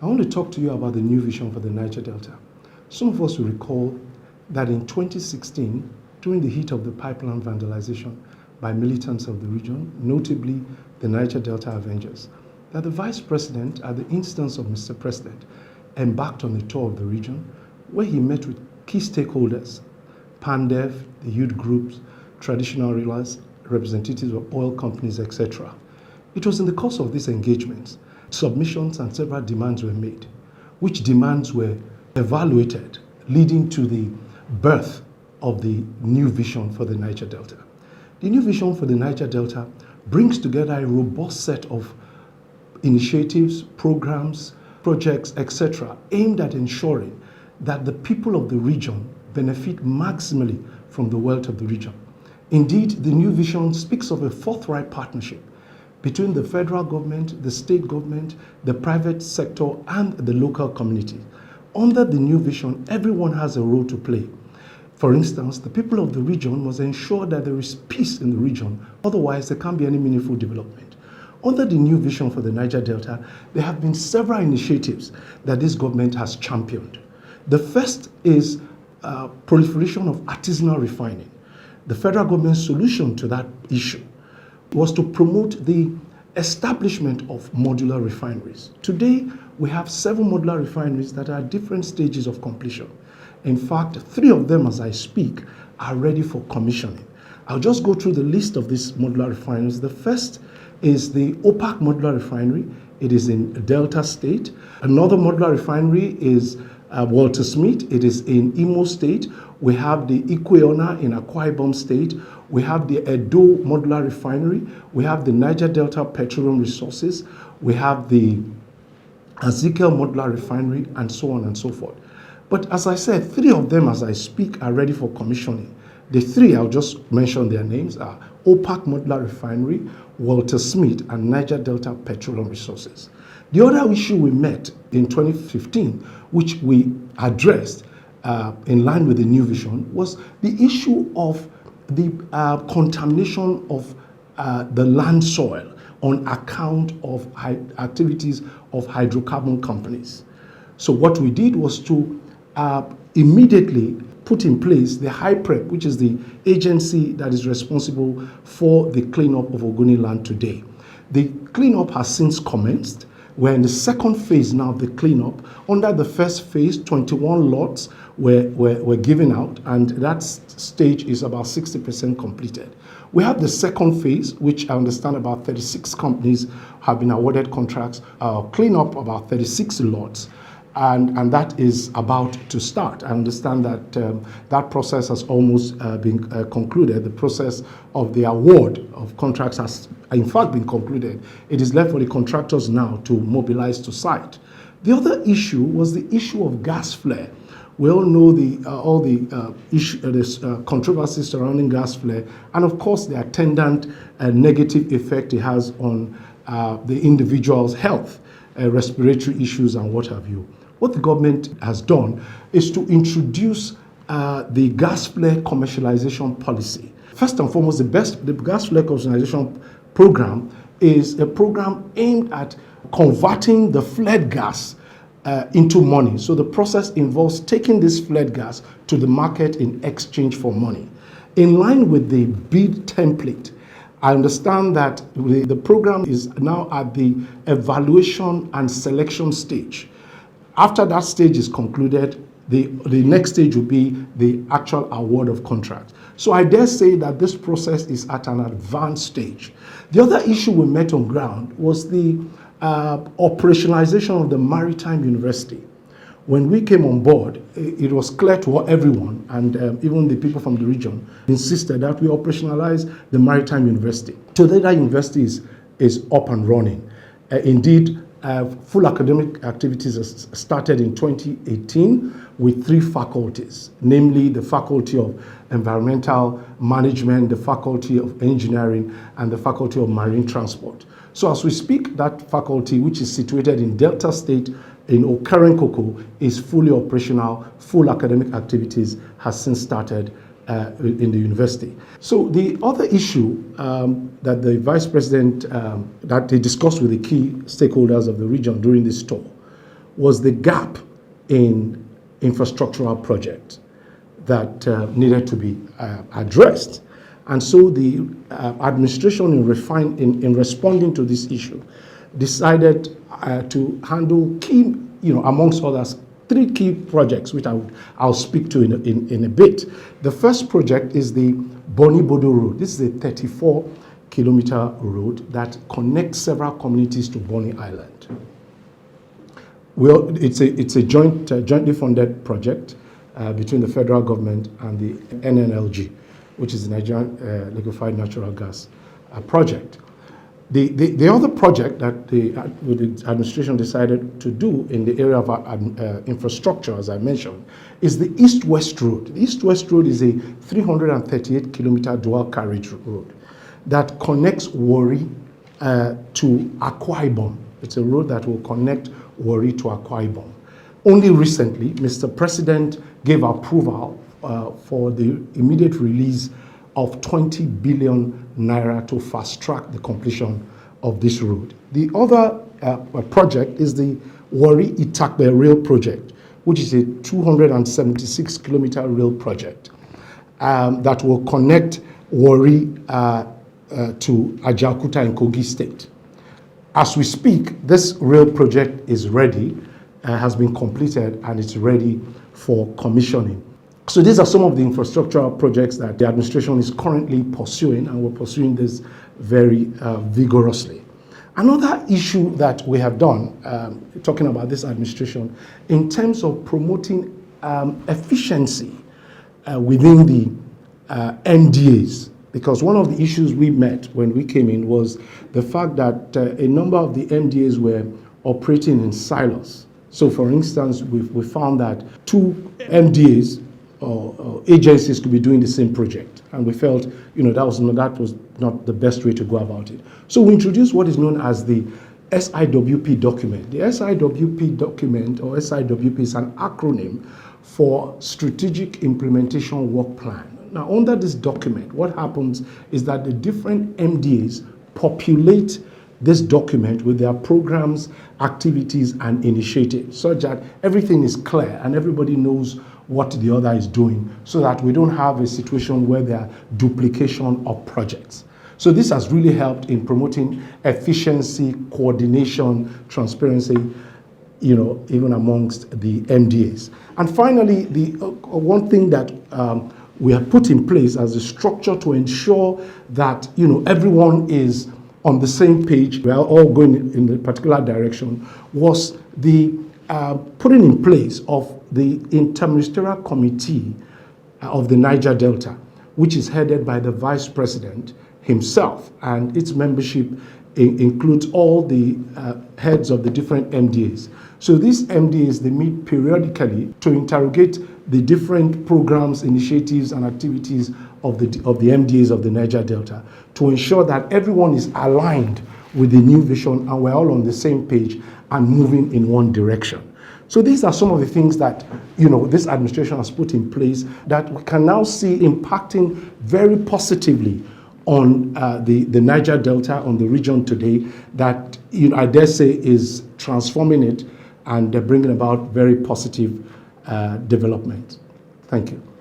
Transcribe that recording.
I want to talk to you about the new vision for the Niger Delta. Some of us will recall that in 2016, during the heat of the pipeline vandalization by militants of the region, notably the Niger Delta Avengers, that the Vice President, at the instance of Mr. President, embarked on a tour of the region where he met with key stakeholders, PANDEF, the youth groups, traditional rulers, representatives of oil companies, etc. It was in the course of these engagements, submissions and several demands were made, which demands were evaluated, leading to the birth of the new vision for the Niger Delta. The new vision for the Niger Delta brings together a robust set of initiatives, programs, projects, etc., aimed at ensuring that the people of the region benefit maximally from the wealth of the region. Indeed, the new vision speaks of a forthright partnership between the federal government, the state government, the private sector, and the local community. Under the new vision, everyone has a role to play. For instance, the people of the region must ensure that there is peace in the region, otherwise there can't be any meaningful development. Under the new vision for the Niger Delta, there have been several initiatives that this government has championed. The first is proliferation of artisanal refining. The federal government's solution to that issue was to promote the establishment of modular refineries. Today, we have 7 modular refineries that are at different stages of completion. In fact, 3 of them, as I speak, are ready for commissioning. I'll just go through the list of these modular refineries. The first is the OPAC modular refinery. It is in Delta State. Another modular refinery is Walter Smith. It is in Imo State. We have the Ikweona in Akwa Ibom State. We have the Edo Modular Refinery. We have the Niger Delta Petroleum Resources. We have the Ezekiel Modular Refinery, and so on and so forth. But as I said, 3 of them, as I speak, are ready for commissioning. The 3, I'll just mention their names, are OPAC Modular Refinery, Walter Smith, and Niger Delta Petroleum Resources. The other issue we met in 2015, which we addressed in line with the new vision, was the issue of the contamination of the land soil on account of activities of hydrocarbon companies. So what we did was to immediately put in place the HYPREP, which is the agency that is responsible for the cleanup of Ogoni land today. The cleanup has since commenced. We're in the second phase now of the cleanup. Under the first phase, 21 lots were given out, and that stage is about 60% completed. We have the second phase, which I understand about 36 companies have been awarded contracts, clean up about 36 lots, and that is about to start. I understand that that process has almost been concluded. The process of the award of contracts has in fact been concluded. It is left for the contractors now to mobilize to site. The other issue was the issue of gas flare. We all know all the controversies surrounding gas flare, and of course the attendant negative effect it has on the individual's health, respiratory issues, and what have you. What the government has done is to introduce the gas flare commercialization policy. First and foremost, the gas flare commercialization program is a program aimed at converting the flared gas into money. So the process involves taking this flared gas to the market in exchange for money. In line with the bid template, I understand that the program is now at the evaluation and selection stage. After that stage is concluded, the next stage will be the actual award of contracts. So I dare say that this process is at an advanced stage. The other issue we met on ground was the operationalization of the Maritime University. When we came on board, it was clear to everyone, and even the people from the region insisted that we operationalize the Maritime University. Today that university is up and running. Indeed, full academic activities started in 2018 with 3 faculties, namely the Faculty of Environmental Management, the Faculty of Engineering, and the Faculty of Marine Transport. So as we speak, that faculty, which is situated in Delta State in Okerenkoko, is fully operational. Full academic activities has since started in the university. So the other issue that the Vice President, that they discussed with the key stakeholders of the region during this tour, was the gap in infrastructural projects that needed to be addressed. And so the administration in responding to this issue decided to handle key, amongst others, 3 key projects, which I'll speak to in a bit. The first project is the Boni Bodo Road. This is a 34-kilometer road that connects several communities to Boni Island. Well, it's a jointly funded project between the federal government and the NNLG, which is the Nigerian Liquefied Natural Gas project. The other project that the administration decided to do in the area of infrastructure, as I mentioned, is the East-West Road. The East-West Road is a 338-kilometer dual carriage road that connects Warri to Akwa Ibom. It's a road that will connect Warri to Akwa Ibom. Only recently, Mr. President gave approval for the immediate release of 20 billion naira to fast-track the completion of this road. The other project is the Warri-Itakpe Rail Project, which is a 276-kilometer rail project that will connect Warri to Ajaokuta in Kogi State. As we speak, this rail project is ready, has been completed, and it's ready for commissioning. So these are some of the infrastructural projects that the administration is currently pursuing, and we're pursuing this very vigorously. Another issue that we have done, talking about this administration, in terms of promoting efficiency within the NDAs, because one of the issues we met when we came in was the fact that a number of the NDAs were operating in silos. So for instance, we found that 2 MDAs or agencies could be doing the same project. And we felt, that was not the best way to go about it. So we introduced what is known as the SIWP document. The SIWP document, or SIWP, is an acronym for Strategic Implementation Work Plan. Now, under this document, what happens is that the different MDAs populate this document with their programs, activities, and initiatives, such that everything is clear and everybody knows what the other is doing, so that we don't have a situation where there are duplication of projects. So this has really helped in promoting efficiency, coordination, transparency, even amongst the MDAs. And finally, the one thing that we have put in place as a structure to ensure that everyone is on the same page, we are all going in a particular direction, was the putting in place of the Interministerial Committee of the Niger Delta, which is headed by the Vice President himself, and its membership includes all the heads of the different MDAs. So these MDAs, they meet periodically to interrogate the different programs, initiatives, and activities of the MDAs of the Niger Delta to ensure that everyone is aligned with the new vision and we're all on the same page and moving in one direction. So these are some of the things that this administration has put in place that we can now see impacting very positively on the Niger Delta, on the region today, that I dare say is transforming it and bringing about very positive development. Thank you.